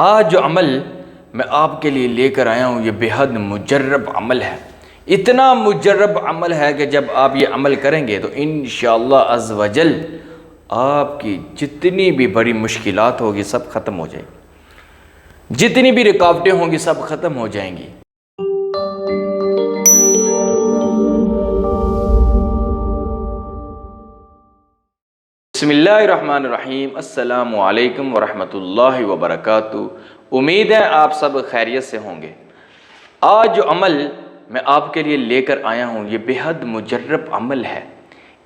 آج جو عمل میں آپ کے لیے لے کر آیا ہوں یہ بے حد مجرب عمل ہے۔ اتنا مجرب عمل ہے کہ جب آپ یہ عمل کریں گے تو انشاءاللہ عز وجل آپ کی جتنی بھی بڑی مشکلات ہوگی سب ختم ہو جائیں گی، جتنی بھی رکاوٹیں ہوں گی سب ختم ہو جائیں گی۔ بسم اللہ الرحمن الرحیم۔ السلام علیکم ورحمۃ اللہ وبرکاتہ۔ امید ہے آپ سب خیریت سے ہوں گے۔ آج جو عمل میں آپ کے لیے لے کر آیا ہوں یہ بے حد مجرب عمل ہے۔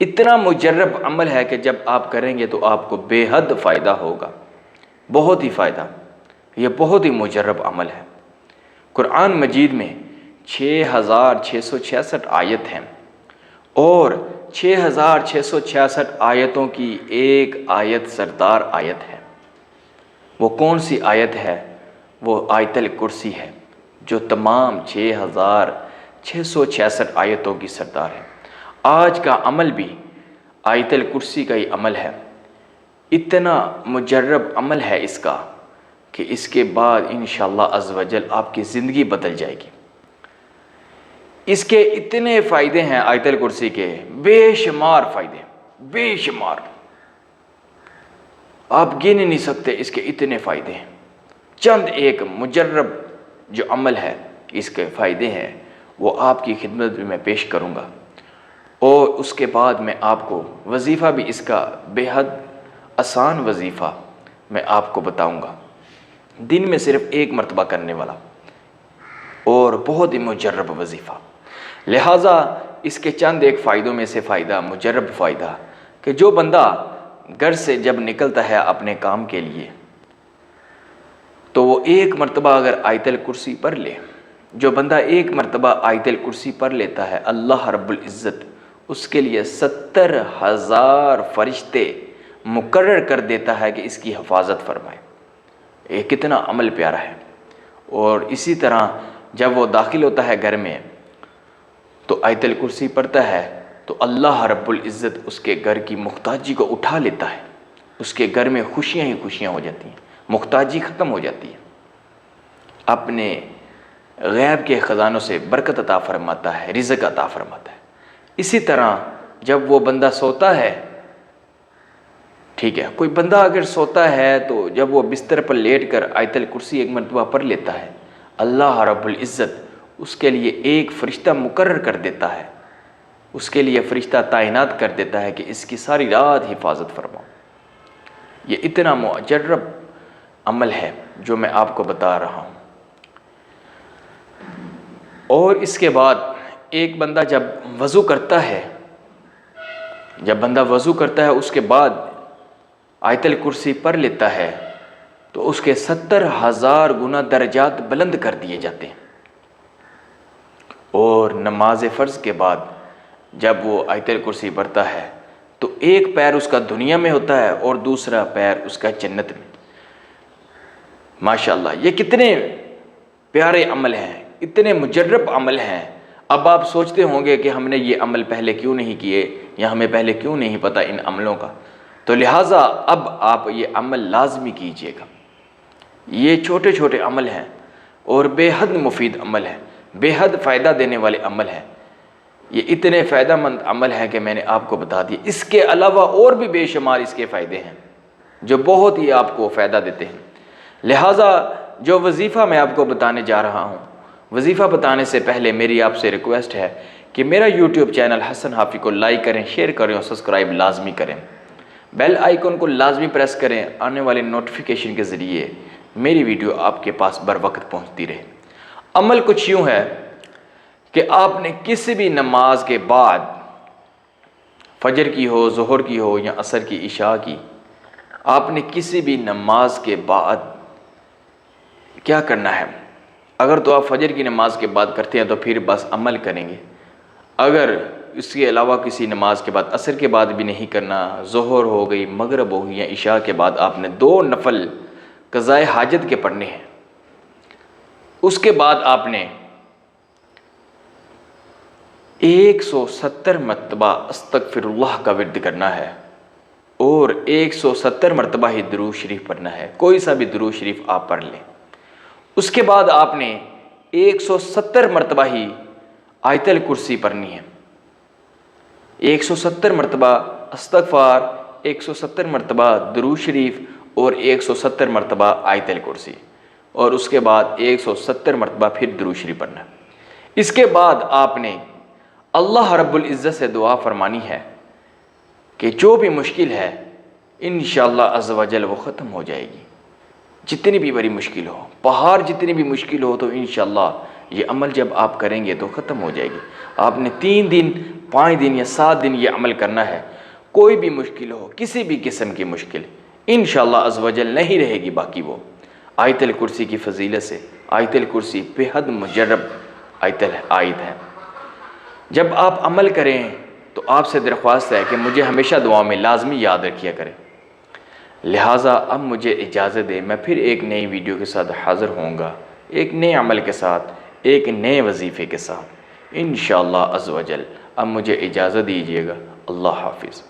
اتنا مجرب عمل ہے کہ جب آپ کریں گے تو آپ کو بے حد فائدہ ہوگا، بہت ہی فائدہ۔ یہ بہت ہی مجرب عمل ہے۔ قرآن مجید میں 6666 آیت ہیں اور 6666 آیتوں کی ایک آیت سردار آیت ہے۔ وہ کون سی آیت ہے؟ وہ آیت الکرسی ہے جو تمام 6666 آیتوں کی سردار ہے۔ آج کا عمل بھی آیت الکرسی کا ہی عمل ہے۔ اتنا مجرب عمل ہے اس کا کہ اس کے بعد انشاءاللہ عز وجل آپ کی زندگی بدل جائے گی۔ اس کے اتنے فائدے ہیں آیت الکرسی کے، بے شمار فائدے، بے شمار، آپ گن نہیں سکتے اس کے اتنے فائدے ہیں۔ چند ایک مجرب جو عمل ہے اس کے فائدے ہیں وہ آپ کی خدمت میں پیش کروں گا، اور اس کے بعد میں آپ کو وظیفہ بھی اس کا بے حد آسان وظیفہ میں آپ کو بتاؤں گا، دن میں صرف ایک مرتبہ کرنے والا اور بہت ہی مجرب وظیفہ۔ لہٰذا اس کے چند ایک فائدوں میں سے فائدہ، مجرب فائدہ، کہ جو بندہ گھر سے جب نکلتا ہے اپنے کام کے لیے تو وہ ایک مرتبہ اگر آیت الکرسی پڑھ لے، جو بندہ ایک مرتبہ آیت الکرسی پڑھ لیتا ہے، اللہ رب العزت اس کے لیے 70,000 فرشتے مقرر کر دیتا ہے کہ اس کی حفاظت فرمائے۔ یہ کتنا عمل پیارا ہے۔ اور اسی طرح جب وہ داخل ہوتا ہے گھر میں تو آیت الکرسی پڑھتا ہے تو اللہ رب العزت اس کے گھر کی محتاجی کو اٹھا لیتا ہے، اس کے گھر میں خوشیاں ہی خوشیاں ہو جاتی ہیں، محتاجی ختم ہو جاتی ہے، اپنے غیب کے خزانوں سے برکت عطا فرماتا ہے، رزق عطا فرماتا ہے۔ اسی طرح جب وہ بندہ سوتا ہے، ٹھیک ہے، کوئی بندہ اگر سوتا ہے تو جب وہ بستر پر لیٹ کر آیت الکرسی ایک مرتبہ پڑھ لیتا ہے، اللہ رب العزت اس کے لیے ایک فرشتہ مقرر کر دیتا ہے، اس کے لیے فرشتہ تعینات کر دیتا ہے کہ اس کی ساری رات حفاظت فرماؤ۔ یہ اتنا مجرب عمل ہے جو میں آپ کو بتا رہا ہوں۔ اور اس کے بعد ایک بندہ جب وضو کرتا ہے، جب بندہ وضو کرتا ہے اس کے بعد آیت الکرسی پڑھ لیتا ہے تو اس کے 70,000 گنا درجات بلند کر دیے جاتے ہیں۔ اور نماز فرض کے بعد جب وہ آیت الکرسی پڑھتا ہے تو ایک پیر اس کا دنیا میں ہوتا ہے اور دوسرا پیر اس کا جنت میں۔ ماشاءاللہ یہ کتنے پیارے عمل ہیں، اتنے مجرب عمل ہیں۔ اب آپ سوچتے ہوں گے کہ ہم نے یہ عمل پہلے کیوں نہیں کیے یا ہمیں پہلے کیوں نہیں پتہ ان عملوں کا، تو لہٰذا اب آپ یہ عمل لازمی کیجئے گا۔ یہ چھوٹے چھوٹے عمل ہیں اور بے حد مفید عمل ہیں، بے حد فائدہ دینے والے عمل ہیں۔ یہ اتنے فائدہ مند عمل ہے کہ میں نے آپ کو بتا دیا۔ اس کے علاوہ اور بھی بے شمار اس کے فائدے ہیں جو بہت ہی آپ کو فائدہ دیتے ہیں۔ لہٰذا جو وظیفہ میں آپ کو بتانے جا رہا ہوں، وظیفہ بتانے سے پہلے میری آپ سے ریکویسٹ ہے کہ میرا یوٹیوب چینل حسن حافظ کو لائک کریں، شیئر کریں اور سبسکرائب لازمی کریں، بیل آئیکن کو لازمی پریس کریں، آنے والے نوٹیفیکیشن کے ذریعے میری ویڈیو آپ کے پاس بر وقت پہنچتی رہے۔ عمل کچھ یوں ہے کہ آپ نے کسی بھی نماز کے بعد، فجر کی ہو، ظہر کی ہو یا عصر کی، عشاء کی، آپ نے کسی بھی نماز کے بعد کیا کرنا ہے؟ اگر تو آپ فجر کی نماز کے بعد کرتے ہیں تو پھر بس عمل کریں گے۔ اگر اس کے علاوہ کسی نماز کے بعد، عصر کے بعد بھی نہیں کرنا، ظہر ہو گئی، مغرب ہو گئی یا عشاء کے بعد آپ نے 2 نفل قضائے حاجت کے پڑھنے ہیں، اس کے بعد آپ نے 170 مرتبہ استغفر اللہ کا ورد کرنا ہے۔ اور 170 مرتبہ ہی درود شریف پڑھنا ہے، کوئی سا بھی درود شریف آپ پڑھ لیں۔ اس کے بعد آپ نے 170 مرتبہ ہی آیت الکرسی پڑھنی ہے، 170 مرتبہ استغفار، 170 مرتبہ درود شریف اور 170 مرتبہ آیت الکرسی، اور اس کے بعد 170 مرتبہ پھر درود شریف پڑھنا ہے۔ اس کے بعد آپ نے اللہ رب العزت سے دعا فرمانی ہے کہ جو بھی مشکل ہے انشاءاللہ عز و جل وہ ختم ہو جائے گی، جتنی بھی بڑی مشکل ہو، پہاڑ جتنی بھی مشکل ہو، تو انشاءاللہ یہ عمل جب آپ کریں گے تو ختم ہو جائے گی۔ آپ نے 3 دن 5 دن یا 7 دن یہ عمل کرنا ہے، کوئی بھی مشکل ہو، کسی بھی قسم کی مشکل انشاءاللہ عز و جل نہیں رہے گی باقی وہ۔ آیت الکرسی کی فضیلت سے آیت الکرسی بے حد مجرب آیت ہے۔ جب آپ عمل کریں تو آپ سے درخواست ہے کہ مجھے ہمیشہ دعا میں لازمی یاد رکھیا کریں۔ لہٰذا اب مجھے اجازت دے، میں پھر ایک نئی ویڈیو کے ساتھ حاضر ہوں گا، ایک نئے عمل کے ساتھ، ایک نئے وظیفے کے ساتھ انشاءاللہ عز و جل۔ اب مجھے اجازت دیجیے گا، اللہ حافظ۔